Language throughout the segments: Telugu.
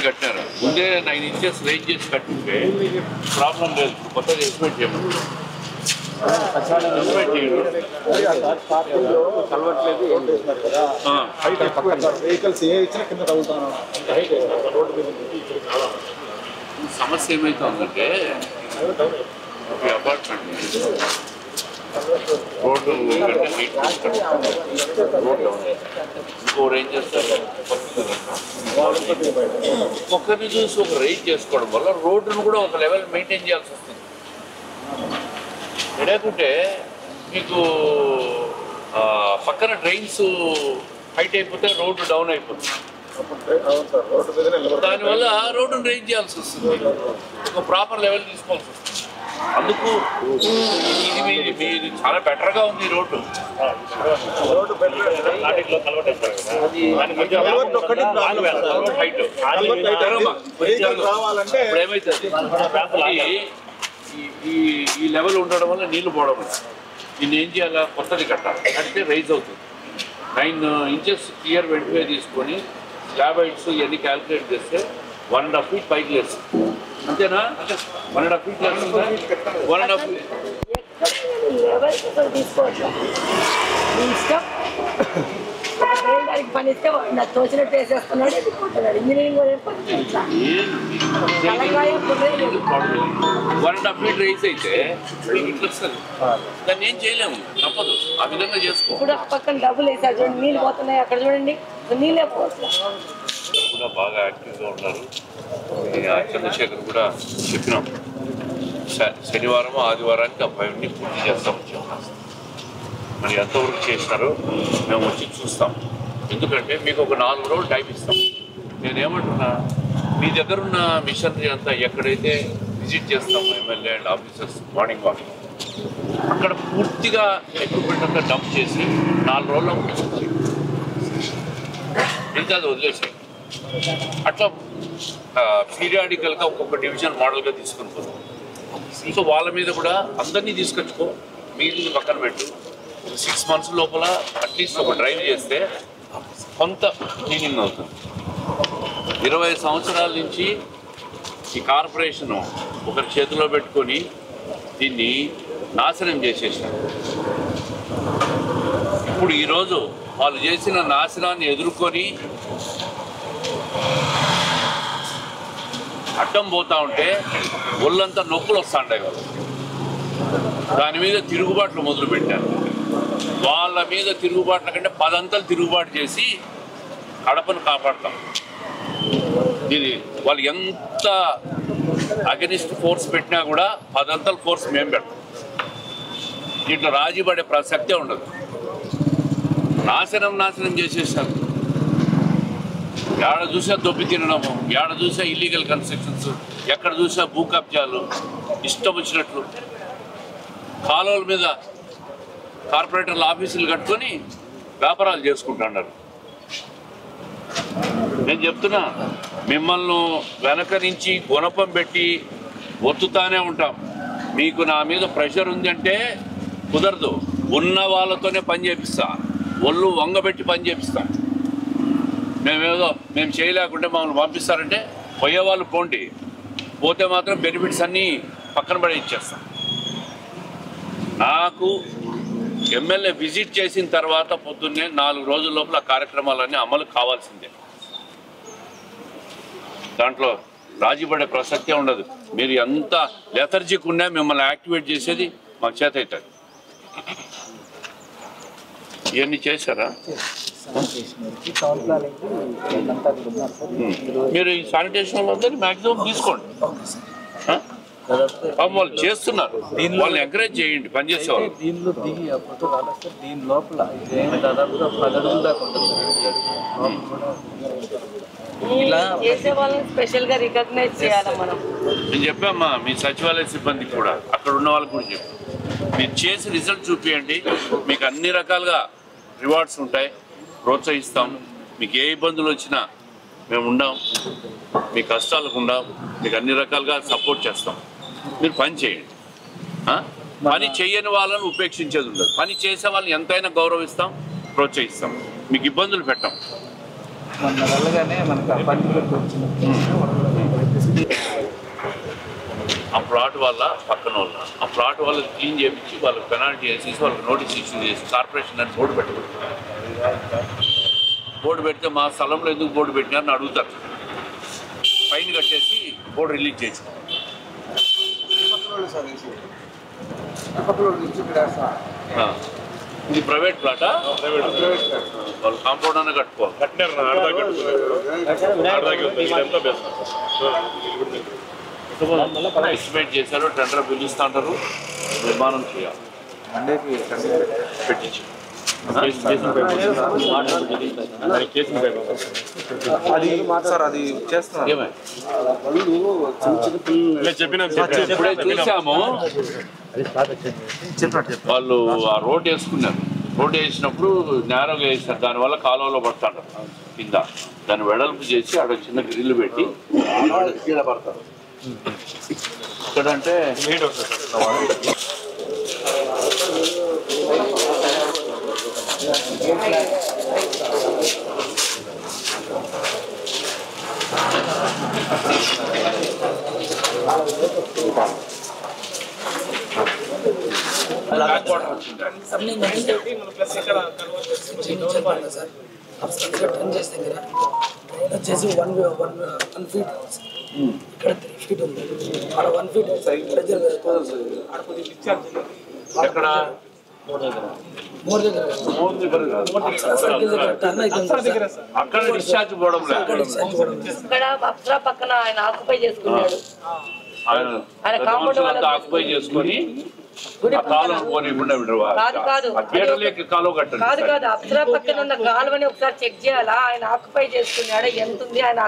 కట్టినారు ముందే 9 inches రేంజ్ చేసి కట్టింటే ప్రాబ్లం లేదు. కొత్తగా ఎస్టిమేట్ చేయమని సమస్య ఏమైతుందంటే అపార్ట్మెంట్ రోడ్డు ఇంకో రేంజ్ చేస్తారు. ఒకరిని చూసి ఒక రేంజ్ చేసుకోవడం వల్ల రోడ్డును కూడా ఒక లెవెల్ మెయింటైన్ చేయాల్సి వస్తుంది. లేకుంటే మీకు పక్కన డ్రైన్స్ హైట్ అయిపోతే రోడ్డు డౌన్ అయిపోతుంది. దానివల్ల రోడ్డును రేంజ్ చేయాల్సి వస్తుంది. ఒక ప్రాపర్ లెవెల్ తీసుకోవాల్సి వస్తుంది. అందుకు ఇది మీది చాలా బెటర్గా ఉంది రోడ్డు. ఏమైతుంది ఈ లెవెల్ ఉండడం వల్ల నీళ్లు పోవడం వల్ల దీన్ని ఏం చేయాలా, కొత్తది కట్టాలి. కడితే రైజ్ అవుతుంది. 9 inches క్లియర్ వెంటనే తీసుకొని స్లాబ్ హైట్స్ ఇవన్నీ క్యాల్కులేట్ చేస్తే 1.5 feet పైకి లేస్తుంది. అంతేనా? 1.5 feet లేస్తుందా? 1.5 feet పని ఇస్తే తోచినట్టు వేసేస్తున్నాడు. ఇంజనీరింగ్ 1.5 feet రైస్ అయితే ఇట్లా వస్తుంది. దాన్ని ఏం చేయలేము, తప్పదు. ఆ విధంగా చేసుకో. ఇప్పుడు పక్కన డబ్బులు వేసారు చూడండి, నీళ్ళు పోతున్నాయి. అక్కడ చూడండి నీళ్ళే పోతున్నాయి. కూడా బాగా యాక్టివ్గా ఉన్నారు. చంద్రశేఖర్ కూడా చెప్పినాం, శనివారం ఆదివారానికి అబ్బాయిని పూర్తి చేస్తామని చెప్పాం. మరి ఎంతవరకు చేసినారో మేము వచ్చి చూస్తాం. ఎందుకంటే మీకు ఒక 4 రోజులు టైం ఇస్తాం. నేనేమంటున్నా, మీ దగ్గర ఉన్న మిషనరీ అంతా ఎక్కడైతే విజిట్ చేస్తాము MLA and officers morning walking, అక్కడ పూర్తిగా ఎక్విప్మెంట్ అంతా డంప్ చేసి 4 రోజుల్లో తీసుకొచ్చి ఇంకా అది వదిలేసాయి. అట్లా పీరియాడికల్గా ఒక్కొక్క డివిజన్ మోడల్గా తీసుకుని పోతాం. సో వాళ్ళ మీద కూడా అందరినీ తీసుకొచ్చుకో, మిగిలిన పక్కన పెట్టు. 6 months లోపల అట్లీస్ట్ ఒక డ్రైవ్ చేస్తే కొంత క్లీనింగ్ అవుతుంది. 20 సంవత్సరాల నుంచి ఈ కార్పొరేషను ఒకరి చేతిలో పెట్టుకొని దీన్ని నాశనం చేసేసారు. ఇప్పుడు ఈరోజు వాళ్ళు చేసిన నాశనాన్ని ఎదుర్కొని అడ్డం పోతా ఉంటే ఒళ్ళంతా నొప్పులు వస్తుంటాయి వాళ్ళు. దాని మీద తిరుగుబాట్లు మొదలుపెట్టారు. వాళ్ళ మీద తిరుగుబాట్ల కంటే 10 అంతలు తిరుగుబాటు చేసి కడపను కాపాడతాం. ఇది వాళ్ళు ఎంత అగెనిస్ట్ ఫోర్స్ పెట్టినా కూడా 10 అంతలు ఫోర్స్ మేము పెడతాం. దీంట్లో రాజీ పడే ప్రసక్తే ఉండదు. నాశనం చేసేసారు. ఎక్కడ చూసా దొబ్బి తినడము, ఎక్కడ చూసా ఇల్లీగల్ కన్స్ట్రక్షన్స్, ఎక్కడ చూసా భూ కబ్జాలు, ఇష్టం వచ్చినట్లు కాలువల మీద కార్పొరేటర్ల ఆఫీసులు కట్టుకొని వ్యాపారాలు చేసుకుంటున్నారు. నేను చెప్తున్నా, మిమ్మల్ని వెనక నుంచి గుణపం పెట్టి ఒత్తుతానే ఉంటాం. మీకు నా మీద ప్రెషర్ ఉందంటే కుదరదు. ఉన్న వాళ్ళతోనే పని చేపిస్తా, ఒళ్ళు వంగబెట్టి పని చేపిస్తా. మేము చేయలేకుంటే మమ్మల్ని పంపిస్తారంటే పోయేవాళ్ళు పోండి, పోతే మాత్రం బెనిఫిట్స్ అన్నీ పక్కన పడే ఇచ్చేస్తాం. నాకు ఎమ్మెల్యే విజిట్ చేసిన తర్వాత పొద్దున్నే 4 రోజుల లోపల కార్యక్రమాలన్నీ అమలు కావాల్సిందే. దాంట్లో రాజీపడే ప్రసక్తే ఉండదు. మీరు ఎంత లెథర్జిక్ ఉన్నా మిమ్మల్ని యాక్టివేట్ చేసేది మాకు చేత అవుతుంది. ఇవన్నీ చేశారా? మీరు ఈ శానిటేషన్ అందరినీ మ్యాక్సిమం తీసుకోండి. వాళ్ళు చేస్తున్నారు, వాళ్ళని ఎంకరేజ్ చేయండి, పనిచేసేవాళ్ళు. దీనిలో దిగి దీని లోపల దాదాపుగా 10 అడుగుల దాకా ఉంటుంది. చేసే వాళ్ళని స్పెషల్ గా రికగ్నైజ్ చేయాలి మనం. నేను చెప్పామ్మా మీ సచివాలయ సిబ్బందికి కూడా, అక్కడ ఉన్న వాళ్ళకి కూడా చెప్పాను, మీరు చేసి రిజల్ట్ చూపించండి. మీకు అన్ని రకాలుగా రివార్డ్స్ ఉంటాయి, ప్రోత్సహిస్తాం. మీకు ఏ ఇబ్బందులు వచ్చినా మేము ఉండాం, మీ కష్టాలకు ఉండాం, మీకు అన్ని రకాలుగా సపోర్ట్ చేస్తాం. మీరు పని చేయండి. పని చేయని వాళ్ళని ఉపేక్షించేది ఉండదు. పని చేసే వాళ్ళని ఎంతైనా గౌరవిస్తాం, ప్రోత్సహిస్తాం. మీకు ఇబ్బందులు పెట్టాం. మొన్న వెళ్ళగానే మనకు ఆ పనిలోకి వచ్చింది. ఆ ప్లాట్ వల్ల పక్కన వాళ్ళు ఆ ప్లాట్ వాళ్ళకి క్లీన్ చేయించి వాళ్ళకి పెనాల్టీ వేసేసి వాళ్ళకి నోటీస్ ఇష్యూ చేసి కార్పొరేషన్ అని బోర్డు పెట్టారు. బోర్డు పెడితే మా స్థలంలో ఎందుకు బోర్డు పెట్టినారని అడుగుతారు. ఫైన్ కట్టేసి బోర్డు రిలీజ్ చేసి ఇది ప్రైవేట్ ప్లాటా? వాళ్ళు కాంపౌండ్ అనే కట్టుకోవాలి. ఎస్టిమేట్ చేశారు, టెండర్ పిలుస్తూ అంటారు, నిర్మాణం చేయాలి. పెట్టించి అది సార్ అది చేస్తున్నారు. ఇప్పుడే చూసాము వాళ్ళు ఆ రోడ్ వేసుకున్నారు. రోడ్ వేసినప్పుడు నేరోగా వేసినారు, దానివల్ల కాలువలో పడతాడు కింద. దాన్ని వెడల్పు చేసి అక్కడ చిన్న గ్రిల్లు పెట్టి కీడ పడతారు. ఇక్కడంటే వచ్చేసి 1 ఫీట్ ఇక్కడ 3 ఫీట్ ఉంది. అక్కడ 1 ఫీట్ ఎక్కడ అక్కడ డిశ్చార్జ్ పోవడం లేదు. ఇక్కడ అప్సరా పక్కన ఆయన ఆక్యుపై చేసుకున్నాడు. ఆయన ఆక్యుపై చేసుకుని కాదు అప్సరా పక్కన ఉన్న కాలువని ఒకసారి చెక్ చేయాలా? ఆయన ఆక్యుపై చేసుకున్నాడు, ఎంత ఉంది ఆయన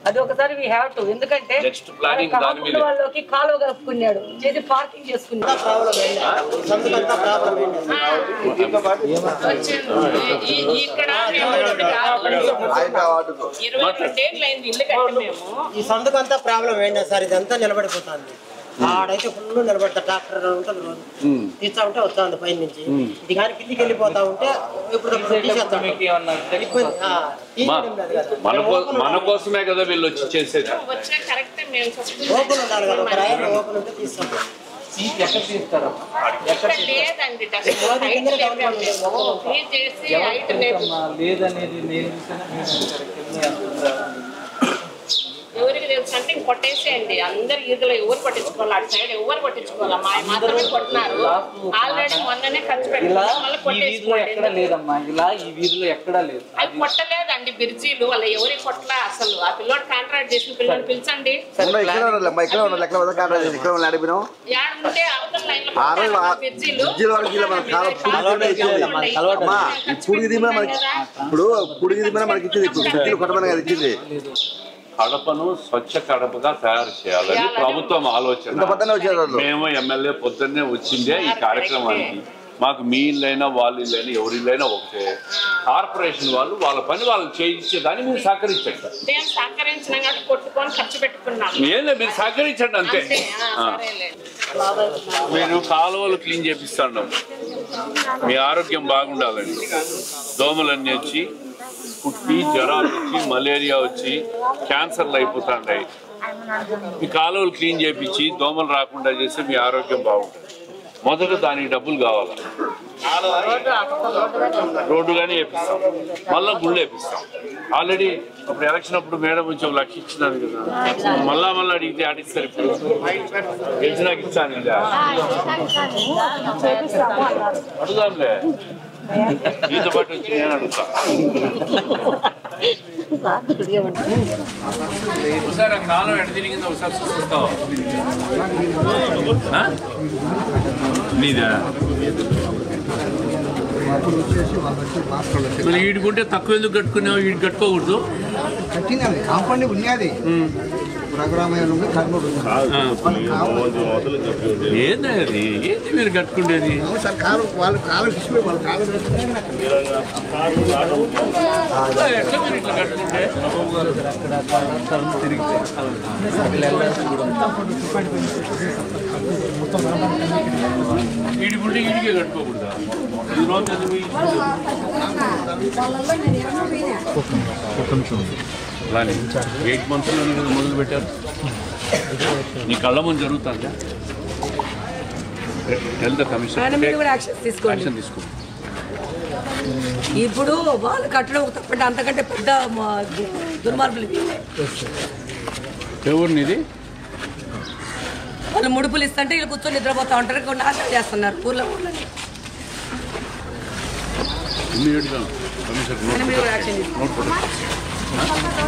అది ఒకసారి వీ హ్యావ్ టు. ఎందుకంటే వాళ్ళకి కాలువ కలుపుకున్నాడు, చేసి పార్కింగ్ చేసుకున్నాడు. ఈ సందుకంతా ప్రాబ్లం ఏంటో సార్, ఇదంతా నిలబడిపోతుంది. ఆడైతే ఫుల్ నిలబడతా, ట్రాక్టర్ ఉంటుంది రోజు తీస్తా ఉంటే వస్తా ఉంది పైన నుంచి. ఇది కానీ కిందికి వెళ్ళిపోతా ఉంటే ఇప్పుడు మన కోసమే కదా వీళ్ళు వచ్చి చేసేది. ఓపెన్ ఉండాలి కదా, ఒక రాయి ఓపెన్ ఉంటే తీస్తాం. లేదనేది ఎవరికి తెలుసు అంటే కొట్టేసేయండి. అందరు ఈదులో ఎవరు పట్టించుకోవాలి, అటు సైడ్ ఎవరు పట్టించుకోవాలి. మాత్రమే కొట్టినారు. ఆల్రెడీ మొన్ననే ఖర్చు పెట్టారు, మళ్ళీ కొట్టేసుకోండి. అవి కొట్టలేదండి బ్రిడ్జీలు, వాళ్ళు ఎవరికి కొట్టలే అసలు. ఆ పిల్లోడు కాంట్రాక్ట్ చేసిన పిల్లలు పిలిచండి. ఉంటే అవతల లైన్ బ్రిడ్జీలు కడపను స్వచ్ఛ కడపగా తయారు చేయాలని ప్రభుత్వం ఆలోచన. మేము ఎమ్మెల్యే పొద్దున్నే వచ్చిందే ఈ కార్యక్రమానికి. మాకు మీ ఇల్లైనా వాళ్ళ ఇల్లైనా ఎవరి ఇల్లైనా ఒకటే. కార్పొరేషన్ వాళ్ళు వాళ్ళ పని వాళ్ళు చేయించేదాన్ని మీరు సహకరించండి. ఏం లేదు, మీరు సహకరించండి అంతే. మీరు కాలువలు క్లీన్ చేపిస్తున్నాం, మీ ఆరోగ్యం బాగుండాలండి. దోమలన్నీ వచ్చి పుట్టి జ్వరాలు వచ్చి మలేరియా వచ్చి క్యాన్సర్లు అయిపోతున్నాయి. మీ కాలువలు క్లీన్ చేయించి దోమలు రాకుండా చేస్తే మీ ఆరోగ్యం బాగుంటుంది. మొదట దానికి డబ్బులు కావాలి. రోడ్డు కానీ వేపిస్తాం, మళ్ళీ గుళ్ళు వేపిస్తాం. ఆల్రెడీ అప్పుడు ఎలక్షన్ అప్పుడు మేడం వచ్చి 1 లక్ష ఇచ్చినారు కదా, మళ్ళా అడిగితే ఆడిస్తారు. ఇప్పుడు గెలిచినాక ఇచ్చాను అడుగుదాంలే, దీంతో పాటు వచ్చి నేను అడుగుతా. ఒకసారి కాలం ఎడ తిరిగిందో ఒకసారి చూస్తావా? నీదా మళ్ళీ ఈడుకుంటే తక్కువ ఎందుకు కట్టుకున్నావు? ఈడు కట్టుకోకూడదు. కాంపౌండ్ ఉన్నది ఏంది అది ఏంది మీరు కట్టుకునేది ఎట్లా మీరు ఇట్లా కట్టుకుంటే ఈడికుంటే ఈడికే కట్టుకోకూడదా ఈ రోజు చదివి అలానే 8 months మొదలు పెట్టారు నీ కళ్ళ ముందు జరుగుతుందా హెల్త్ కమిషన్ యాక్షన్ తీసుకోండి ఇప్పుడు వాళ్ళు కట్టడం తప్పంటే అంతకంటే పెద్ద దుర్మార్గులు ఎవరిని ఇది వాళ్ళు ముడుపులు ఇస్తుంటే వీళ్ళు కూర్చొని నిద్రపోతా ఉంటారు నాశనం చేస్తున్నారు ఊర్లో ఇమ్మీడియట్గా కమిషన్ నోట్